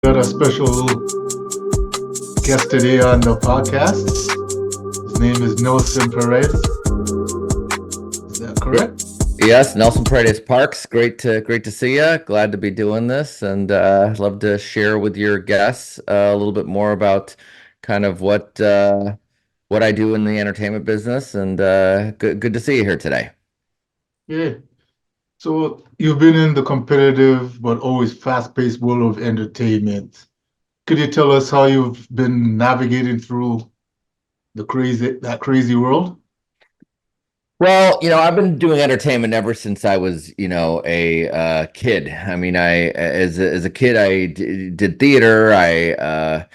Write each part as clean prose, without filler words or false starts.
Got a special guest today on the podcast. His name is Nelson Perez. Is that Y- correct? Yes, Nelson Paredez-Parks. Great to see you. Glad to be doing this, and love to share with your guests a little bit more about kind of what I do in the entertainment business. And good to see you here today. Yeah. So you've been in the competitive but always fast-paced world of entertainment. Could you tell us how you've been navigating through that crazy world? Well, I've been doing entertainment ever since I was, a kid. I mean, as a kid, did theater. I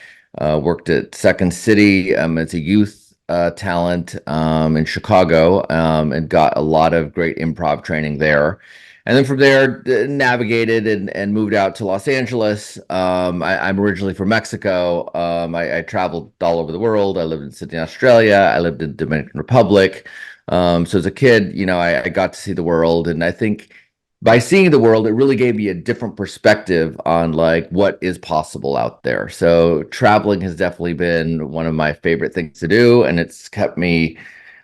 worked at Second City as a youth talent in Chicago, and got a lot of great improv training there. And then from there, navigated and moved out to Los Angeles. I'm originally from Mexico. I traveled all over the world. I lived in Sydney, Australia. I lived in Dominican Republic. So as a kid, I got to see the world, and I think by seeing the world, it really gave me a different perspective on like what is possible out there. So traveling has definitely been one of my favorite things to do, and it's kept me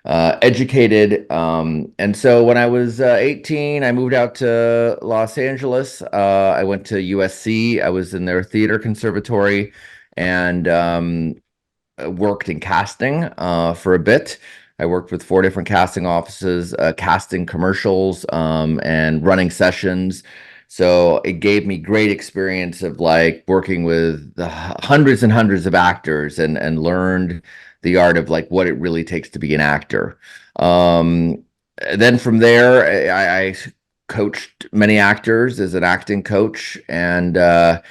educated. And so when I was 18, I moved out to Los Angeles. I went to USC. I was in their theater conservatory and worked in casting for a bit. I worked with four different casting offices, casting commercials, and running sessions. So it gave me great experience of like working with the hundreds and hundreds of actors and learned the art of like what it really takes to be an actor. Um, then from there, I coached many actors as an acting coach, and I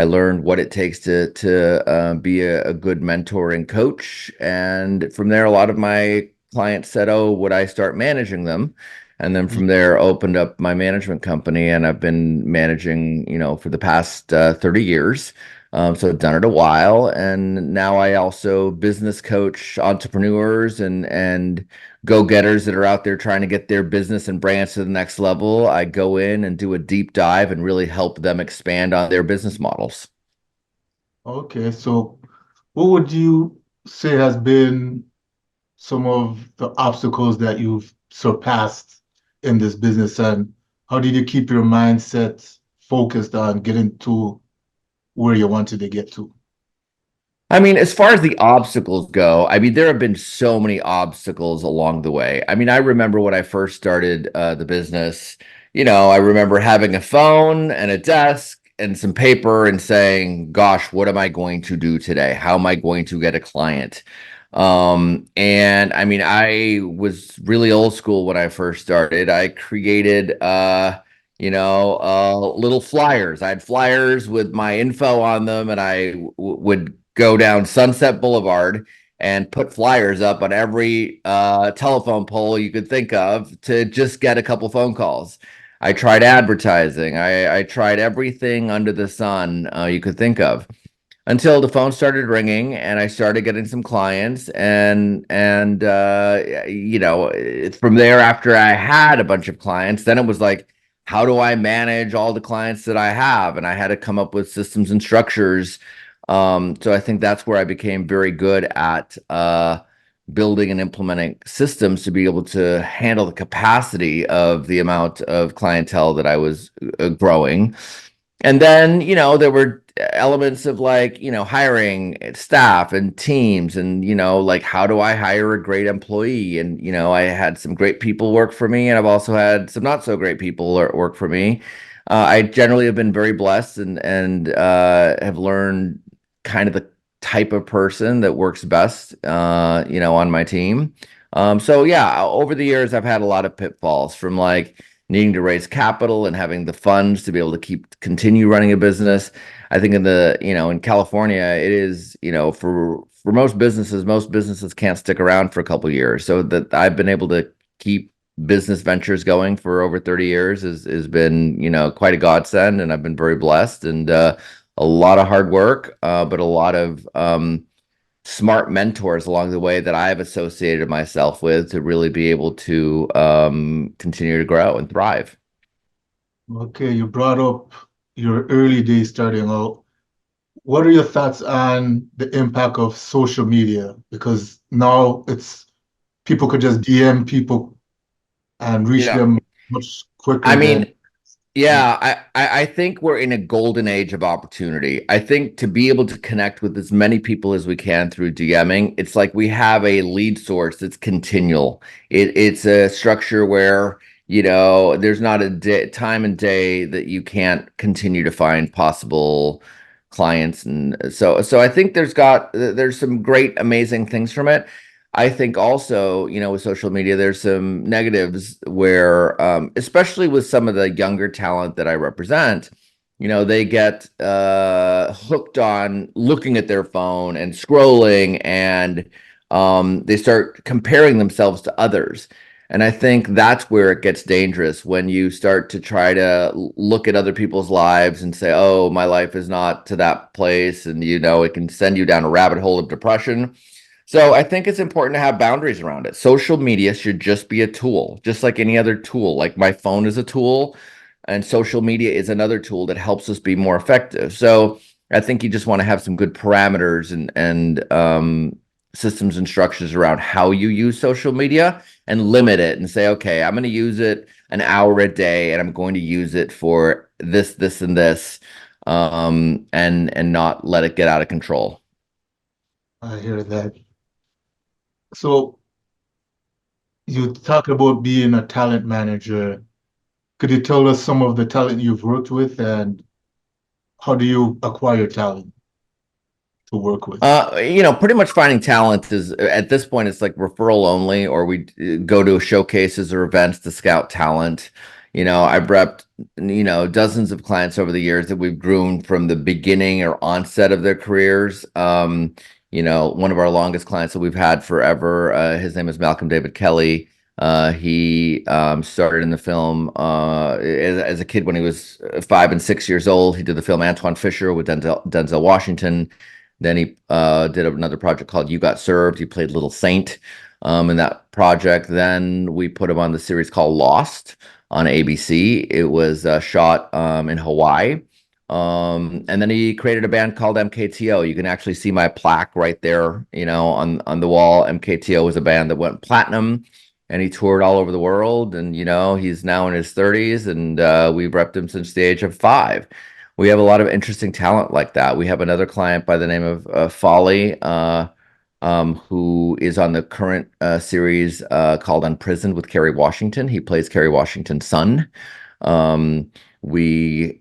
learned what it takes to be a good mentor and coach. And from there, a lot of my clients said, "Oh, would I start managing them?" And then from there, opened up my management company, and I've been managing, for the past 30 years. So I've done it a while, and now I also business coach entrepreneurs and go-getters that are out there trying to get their business and brands to the next level. I go in and do a deep dive and really help them expand on their business models. Okay, so what would you say has been some of the obstacles that you've surpassed in this business, and how did you keep your mindset focused on getting to where you wanted to get to? I mean, as far as the obstacles go, I mean, there have been so many obstacles along the way. I mean, I remember when I first started the business, I remember having a phone and a desk and some paper and saying, gosh, what am I going to do today? How am I going to get a client? And I mean, I was really old school when I first started. I created, little flyers. I had flyers with my info on them, and I would go down Sunset Boulevard and put flyers up on every telephone pole you could think of to just get a couple phone calls. I tried advertising. I tried everything under the sun you could think of until the phone started ringing and I started getting some clients from there, after I had a bunch of clients, then it was like, how do I manage all the clients that I have? And I had to come up with systems and structures. So I think that's where I became very good at building and implementing systems to be able to handle the capacity of the amount of clientele that I was growing. And then, there were elements of like, hiring staff and teams and, like, how do I hire a great employee? And, I had some great people work for me, and I've also had some not so great people work for me. I generally have been very blessed and have learned kind of the type of person that works best, on my team. So yeah, over the years, I've had a lot of pitfalls from like needing to raise capital and having the funds to be able to continue running a business. I think in California, it is, for most businesses can't stick around for a couple of years. So that I've been able to keep business ventures going for over 30 years has been, quite a godsend, and I've been very blessed, and a lot of hard work, but a lot of smart mentors along the way that I've associated myself with to really be able to continue to grow and thrive. Okay, you brought up your early days starting out. what are your thoughts on the impact of social media? Because now it's people could just DM people and reach Yeah. them much I quicker than. mean, yeah, I think we're in a golden age of opportunity. I think to be able to connect with as many people as we can through DMing, it's like we have a lead source that's continual. It's a structure where, there's not a time and day that you can't continue to find possible clients. And so I think there's some great, amazing things from it. I think also, with social media, there's some negatives where, especially with some of the younger talent that I represent, they get hooked on looking at their phone and scrolling, and they start comparing themselves to others. And I think that's where it gets dangerous when you start to try to look at other people's lives and say, oh, my life is not to that place. And, it can send you down a rabbit hole of depression. So I think it's important to have boundaries around it. Social media should just be a tool, just like any other tool. Like my phone is a tool, and social media is another tool that helps us be more effective. So I think you just want to have some good parameters and systems and structures around how you use social media and limit it and say, okay, I'm going to use it an hour a day, and I'm going to use it for this, this, and this, and not let it get out of control. I hear that. So you talk about being a talent manager. Could you tell us some of the talent you've worked with and how do you acquire talent to work with? Pretty much finding talent is at this point it's like referral only, or we go to showcases or events to scout talent. I've repped, dozens of clients over the years that we've groomed from the beginning or onset of their careers. One of our longest clients that we've had forever, his name is Malcolm David Kelly. He started in the film as a kid when he was 5 and 6 years old. He did the film Atoine Fisher with Denzel Washington. Then he did another project called You Got Served. He played Little Saint in that project. Then we put him on the series called Lost on ABC. It was shot in Hawaii. And then he created a band called MKTO. You can actually see my plaque right there, on the wall. MKTO was a band that went platinum, and he toured all over the world. And, he's now in his 30s, and we've repped him since the age of 5. We have a lot of interesting talent like that. We have another client by the name of Faly, who is on the current series called Unprisoned with Kerry Washington. He plays Kerry Washington's son. We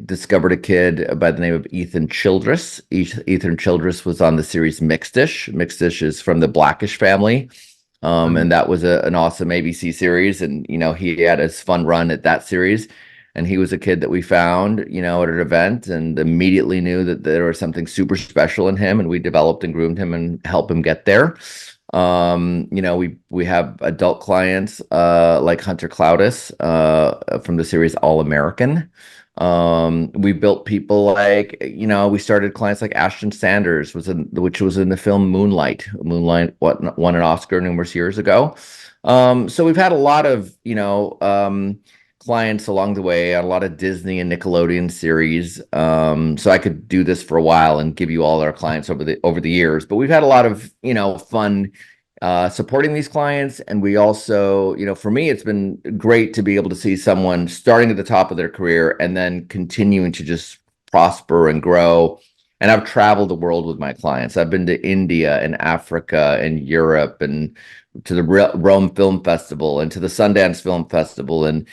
discovered a kid by the name of Ethan Childress. Ethan Childress was on the series Mixedish. Mixedish is from the Blackish family. And that was an awesome ABC series. And, he had his fun run at that series. And he was a kid that we found, at an event, and immediately knew that there was something super special in him. And we developed and groomed him and helped him get there. We have adult clients like Hunter Cloudis from the series All American. We built people like, we started clients like Ashton Sanders, which was in the film Moonlight. Moonlight won an Oscar numerous years ago. So we've had a lot of, clients along the way on a lot of Disney and Nickelodeon series. So I could do this for a while and give you all our clients over the years. But we've had a lot of, fun supporting these clients. And we also, for me, it's been great to be able to see someone starting at the top of their career and then continuing to just prosper and grow. And I've traveled the world with my clients. I've been to India and Africa and Europe and to the Rome Film Festival and to the Sundance Film Festival, and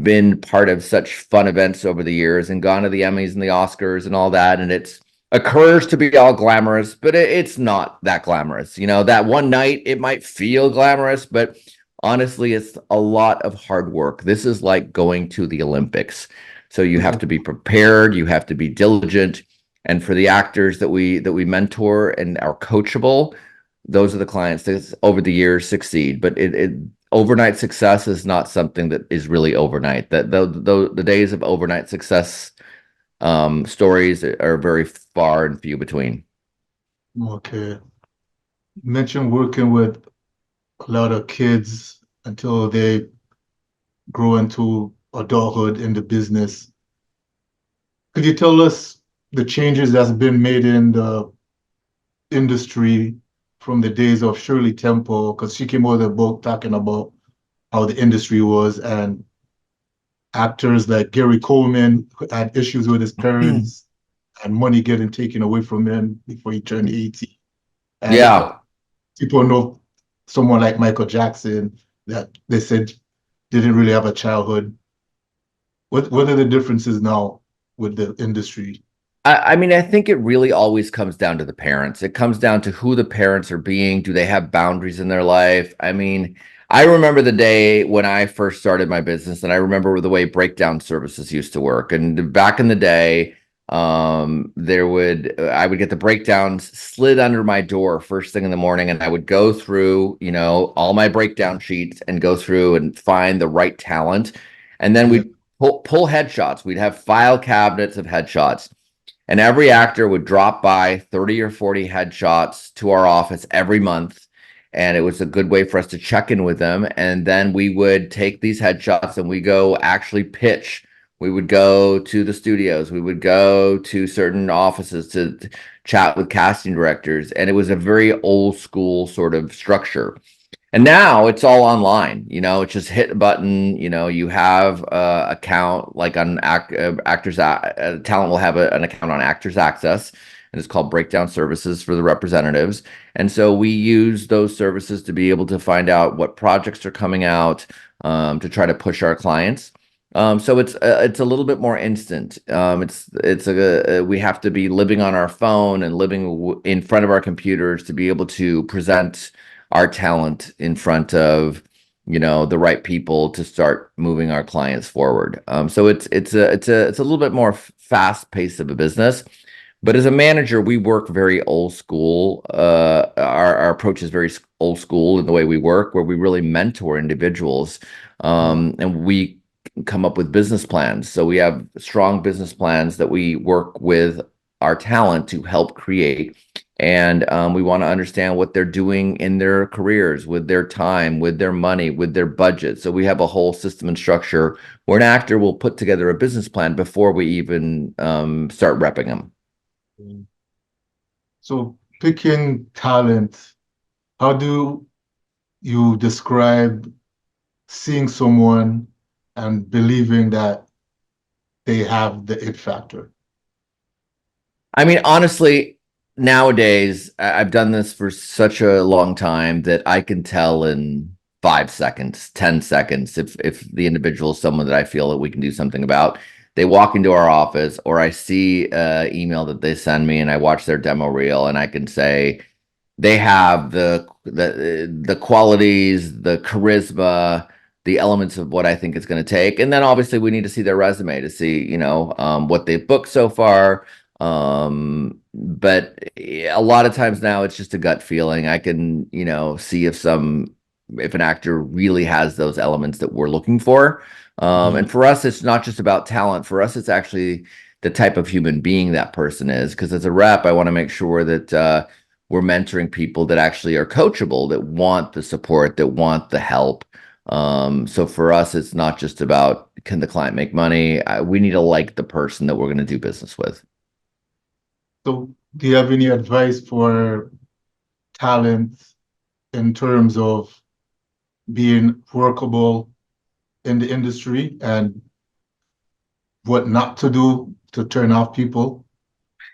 been part of such fun events over the years and gone to the Emmys and the Oscars and all that. And it's occurs to be all glamorous, but it's not that glamorous. That one night it might feel glamorous, but honestly, it's a lot of hard work. This is like going to the Olympics. So you have to be prepared, you have to be diligent. And for the actors that we mentor and are coachable, those are the clients that over the years succeed. But overnight success is not something that is really overnight. That the days of overnight success stories are very far and few between. Okay. You mentioned working with a lot of kids until they grow into adulthood in the business. Could you tell us the changes that's been made in the industry from the days of Shirley Temple, because she came out with a book talking about how the industry was, and actors like Gary Coleman had issues with his parents and money getting taken away from him before he turned 18. And Yeah. people know someone like Michael Jackson that they said didn't really have a childhood. What are the differences now with the industry? I mean, I think it really always comes down to the parents. It comes down to who the parents are being. Do they have boundaries in their life? I mean, I remember the day when I first started my business, and I remember the way breakdown services used to work. And back in the day, I would get the breakdowns slid under my door first thing in the morning, and I would go through, all my breakdown sheets and go through and find the right talent. And then Yeah. we'd pull headshots. We'd have file cabinets of headshots. And every actor would drop by 30 or 40 headshots to our office every month. And it was a good way for us to check in with them. And then we would take these headshots and we go actually pitch. We would go to the studios. We would go to certain offices to chat with casting directors. And it was a very old school sort of structure. And now it's all online, it's just hit a button, you have account like on talent will have an account on Actors Access, and it's called Breakdown Services for the representatives. And so we use those services to be able to find out what projects are coming out, to try to push our clients. So it's a little bit more instant. We have to be living on our phone and living in front of our computers to be able to present our talent in front of the right people to start moving our clients forward. So it's a little bit more fast paced of a business. But as a manager, we work very old school. Our approach is very old school in the way we work, where we really mentor individuals, and we come up with business plans. So we have strong business plans that we work with our talent to help create. And we want to understand what they're doing in their careers, with their time, with their money, with their budget. So we have a whole system and structure where an actor will put together a business plan before we even start repping them. So picking talent, how do you describe seeing someone and believing that they have the it factor? I mean, honestly, nowadays, I've done this for such a long time that I can tell in 5 seconds, 10 seconds, if the individual is someone that I feel that we can do something about. They walk into our office, or I see an email that they send me and I watch their demo reel, and I can say they have the qualities, the charisma, the elements of what I think it's going to take. And then obviously we need to see their resume to see, what they've booked so far. But a lot of times now it's just a gut feeling. I can, see if an actor really has those elements that we're looking for. Yeah. And for us, it's not just about talent. For us, it's actually the type of human being that person is. Because as a rep, I want to make sure that we're mentoring people that actually are coachable, that want the support, that want the help. So for us, it's not just about, can the client make money? We need to like the person that we're going to do business with. So do you have any advice for talent in terms of being workable in the industry and what not to do to turn off people?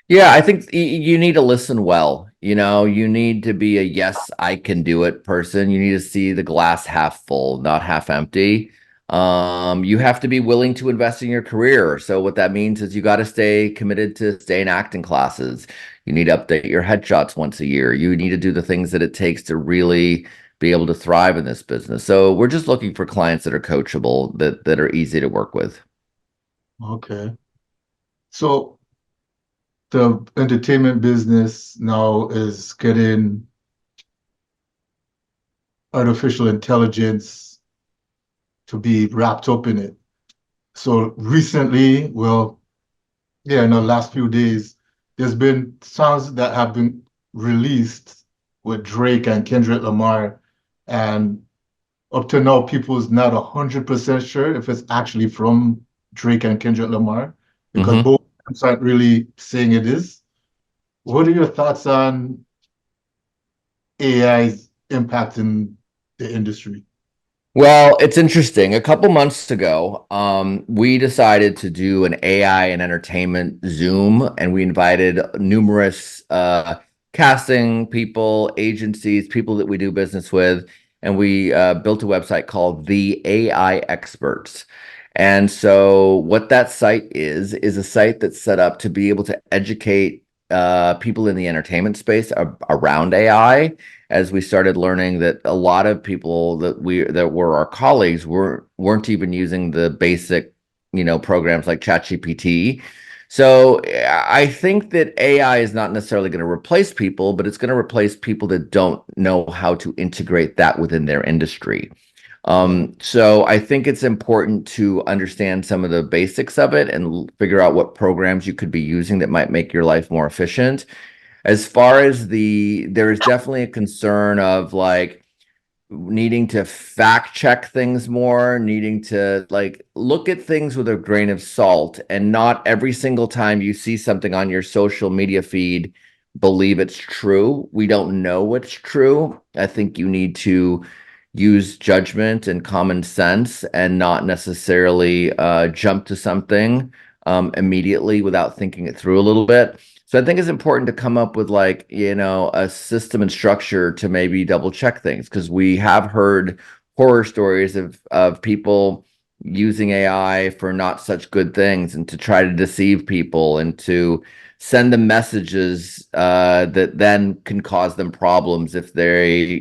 Yeah, I think you need to listen well. You need to be a yes, I can do it person. You need to see the glass half full, not half empty. You have to be willing to invest in your career. So what that means is you got to stay committed to stay in acting classes. You need to update your headshots once a year. You need to do the things that it takes to really be able to thrive in this business. So we're just looking for clients that are coachable, that are easy to work with. Okay. So the entertainment business now is getting artificial intelligence to be wrapped up in it. So recently, well, yeah, in the last few days, there's been songs that have been released with Drake and Kendrick Lamar, and up to now, people's not 100% sure if it's actually from Drake and Kendrick Lamar because Hmm. both aren't really saying it is. What are your thoughts on AI's impact in the industry? Well, it's interesting. A couple months ago, we decided to do an AI and entertainment Zoom, and we invited numerous casting people, agencies, people that we do business with, and we built a website called The AI Experts. And so, what that site is a site that's set up to be able to educate people in the entertainment space around AI, as we started learning that a lot of people that were our colleagues weren't even using the basic, programs like ChatGPT. So I think that AI is not necessarily going to replace people, but it's going to replace people that don't know how to integrate that within their industry. Right. So I think it's important to understand some of the basics of it and figure out what programs you could be using that might make your life more efficient. As far as there is definitely a concern of like needing to fact check things more, needing to like look at things with a grain of salt, and not every single time you see something on your social media feed, believe it's true. We don't know what's true. I think you need to use judgment and common sense and not necessarily jump to something immediately without thinking it through a little bit. So I think it's important to come up with like, a system and structure to maybe double check things, because we have heard horror stories of people using AI for not such good things and to try to deceive people and to send them messages that then can cause them problems if they,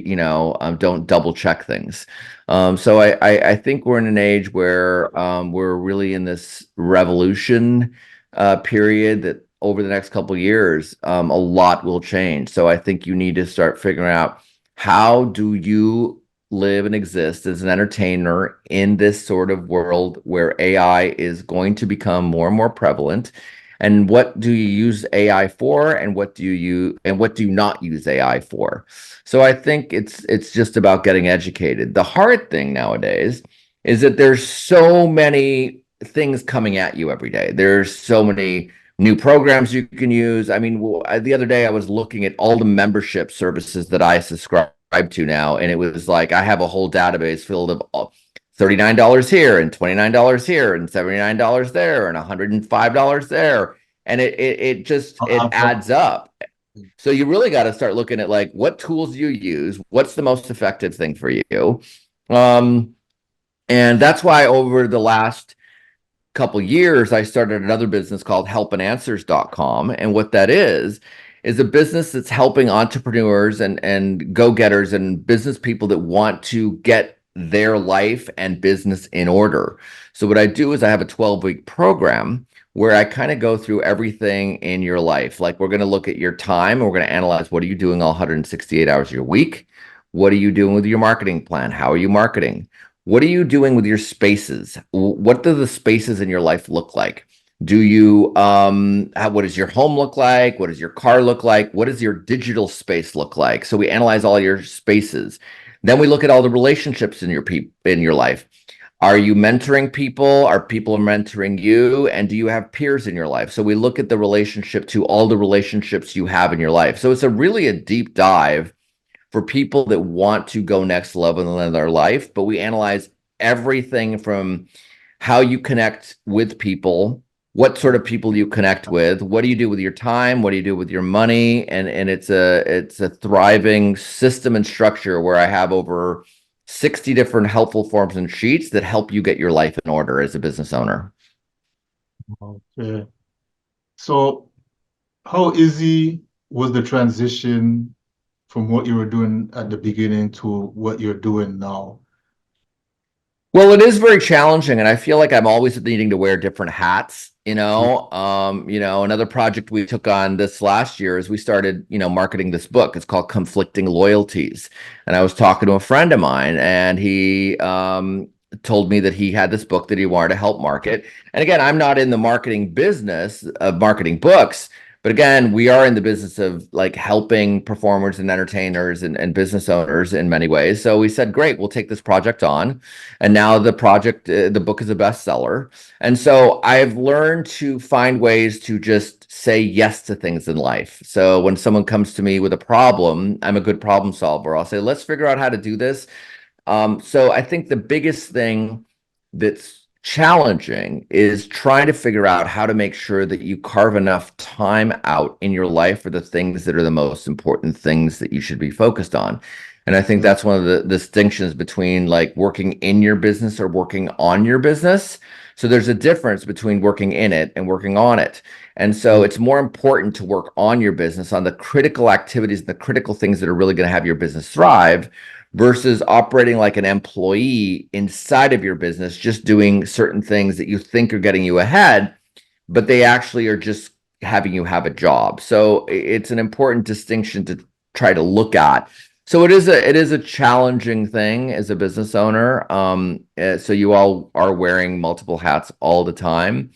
don't double check things. So I think we're in an age where we're really in this revolution period that over the next couple of years, a lot will change. So I think you need to start figuring out, how do you live and exist as an entertainer in this sort of world where AI is going to become more and more prevalent? And what do you use AI for, and what do you not use AI for? So I think it's just about getting educated. The hard thing nowadays is that there's so many things coming at you every day. There's so many new programs you can use. I mean, the other day I was looking at all the membership services that I subscribe to now, and it was like I have a whole database filled of $39 here and $29 here and $79 there and $105 there. And it just it Adds up. adds up. So you really got to start looking at like, what tools do you use? What's the most effective thing for you? Um, and that's why over the last couple years, I started another business called helpandanswers.com. And what that is a business that's helping entrepreneurs and go-getters and business people that want to get their life and business in order. So what I do is I have a 12-week program where I kind of go through everything in your life. Like, we're going to look at your time, and we're going to analyze, what are you doing all 168 hours of your week? What are you doing with your marketing plan? How are you marketing? What are you doing with your spaces? What do the spaces in your life look like? Do you what does your home look like? What does your car look like? What does your digital space look like? So we analyze all your spaces. Then we look at all the relationships in your life. Are you mentoring people? Are people mentoring you? And do you have peers in your life? So we look at the relationship to all the relationships you have in your life. So it's a deep dive for people that want to go next level in their life. But we analyze everything from how you connect with people, what sort of people you connect with, what do you do with your time, what do you do with your money, and it's a thriving system and structure where I have over 60 different helpful forms and sheets that help you get your life in order as a business owner. Okay. So how easy was the transition from what you were doing at the beginning to what you're doing now? Well, it is very challenging, and I feel like I'm always needing to wear different hats. True. Another project we took on this last year is we started, marketing this book. It's called Conflicting Loyalties. And I was talking to a friend of mine, and he told me that he had this book that he wanted to help market. And again, I'm not in the marketing business of marketing books, But again, we are in the business of like helping performers and entertainers and business owners in many ways. So we said, great, we'll take this project on. And now the book is a bestseller. And so I've learned to find ways to just say yes to things in life. So when someone comes to me with a problem, I'm a good problem solver. I'll say, let's figure out how to do this. So I think the biggest thing that's challenging is trying to figure out how to make sure that you carve enough time out in your life for the things that are the most important things that you should be focused on. And I think Yeah. that's one of the distinctions between like working in your business or working on your business. So there's a difference between working in it and working on it. And so Yeah. it's more important to work on your business, on the critical activities, the critical things that are really going to have your business thrive versus operating like an employee inside of your business, just doing certain things that you think are getting you ahead, but they actually are just having you have a job. So it's an important distinction to try to look at. So it is a challenging thing as a business owner. So you all are wearing multiple hats all the time.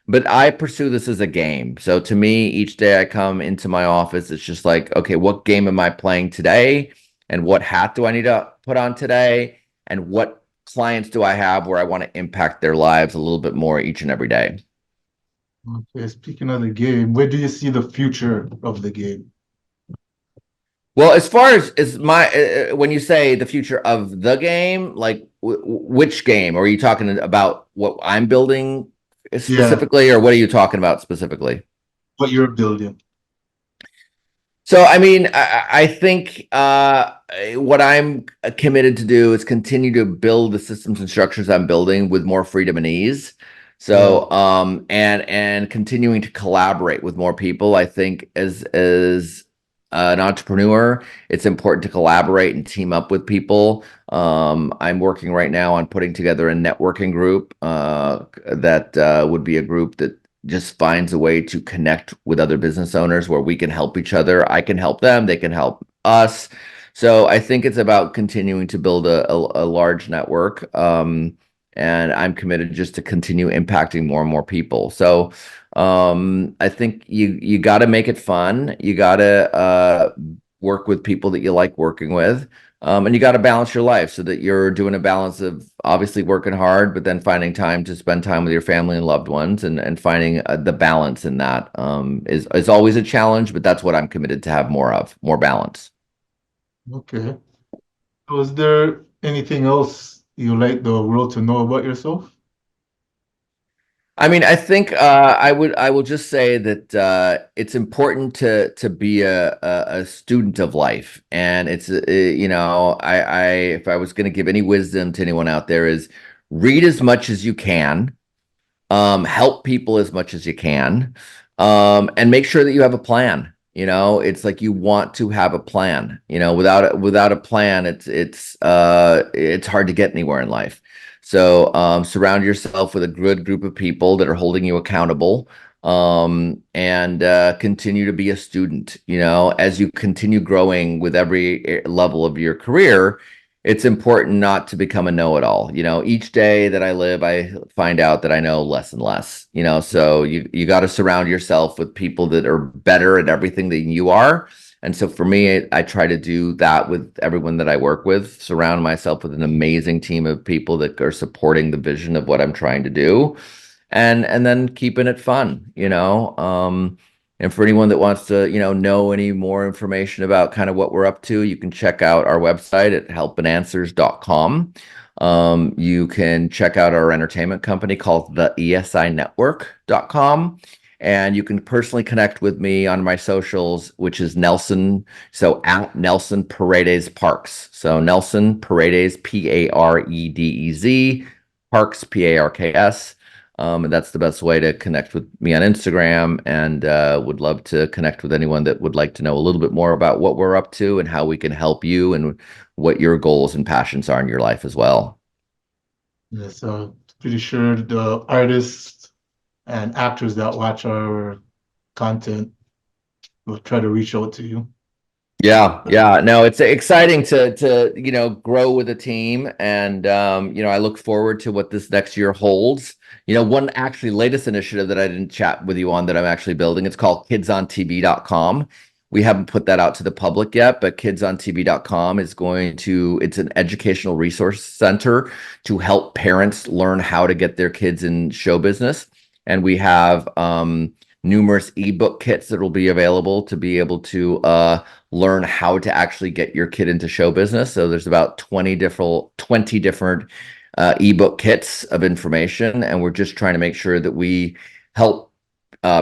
But I pursue this as a game. So to me, each day I come into my office, it's just like, okay, what game am I playing today? And what hat do I need to put on today? And what clients do I have where I want to impact their lives a little bit more each and every day? Okay. Speaking of the game, where do you see the future of the game? Well, as far as my when you say the future of the game, like which game? Or are you talking about what I'm building Yeah, specifically, or what are you talking about specifically? what you're building. So, I mean, I think what I'm committed to do is continue to build the systems and structures I'm building with more freedom and ease. Yeah. So, and continuing to collaborate with more people. I think as an entrepreneur, it's important to collaborate and team up with people. I'm working right now on putting together a networking group that would be a group that just finds a way to connect with other business owners where we can help each other. I can help them, they can help us. So I think it's about continuing to build a large network. And I'm committed just to continue impacting more and more people. So I think you got to make it fun. You got to work with people that you like working with. And you got to balance your life so that you're doing a balance of obviously working hard, but then finding time to spend time with your family and loved ones, and finding the balance in that is always a challenge, but that's what I'm committed to have more of, more balance. Okay. So is there anything else you like the world to know about yourself? I mean, I think I will just say that it's important to be a student of life, and it's I if I was going to give any wisdom to anyone out there is read as much as you can, help people as much as you can, and make sure that you have a plan. It's like you want to have a plan. Without a plan, it's hard to get anywhere in life. So surround yourself with a good group of people that are holding you accountable, and continue to be a student. As you continue growing with every level of your career, it's important not to become a know-it-all. Each day that I live, I find out that I know less and less. So you got to surround yourself with people that are better at everything than you are. And so for me, I try to do that with everyone that I work with, surround myself with an amazing team of people that are supporting the vision of what I'm trying to do, and then keeping it fun. And for anyone that wants to, know any more information about kind of what we're up to, you can check out our website at helpandanswers.com. You can check out our entertainment company called the ESI Network.com. And you can personally connect with me on my socials, which is Nelson. So at Nelson Paredez-Parks. So Nelson Paredes, Paredez, Parks, Parks. And that's the best way to connect with me on Instagram, and would love to connect with anyone that would like to know a little bit more about what we're up to and how we can help you and what your goals and passions are in your life as well. Yes, so pretty sure the artists and actors that watch our content will try to reach out to you. Yeah, yeah. No, it's exciting to grow with a team, and I look forward to what this next year holds. One actually latest initiative that I didn't chat with you on that I'm actually building, it's called kidsontb.com. We haven't put that out to the public yet, but kidsontb.com it's an educational resource center to help parents learn how to get their kids in show business. And we have numerous ebook kits that will be available to be able to learn how to actually get your kid into show business. So there's about 20 different ebook kits of information, and we're just trying to make sure that we help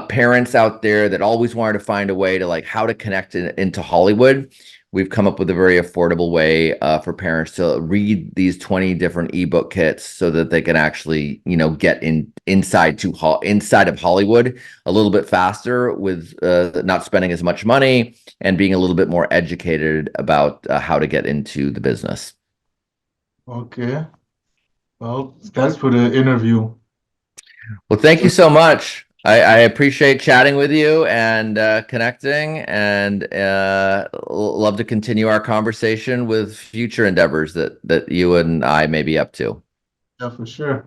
parents out there that always wanted to find a way to like how to connect into Hollywood. We've come up with a very affordable way for parents to read these 20 different ebook kits so that they can actually, get inside of Hollywood a little bit faster with not spending as much money and being a little bit more educated about how to get into the business. Okay. Well, thanks for the interview. Well, thank you so much. I appreciate chatting with you and connecting, and love to continue our conversation with future endeavors that you and I may be up to. Yeah, for sure.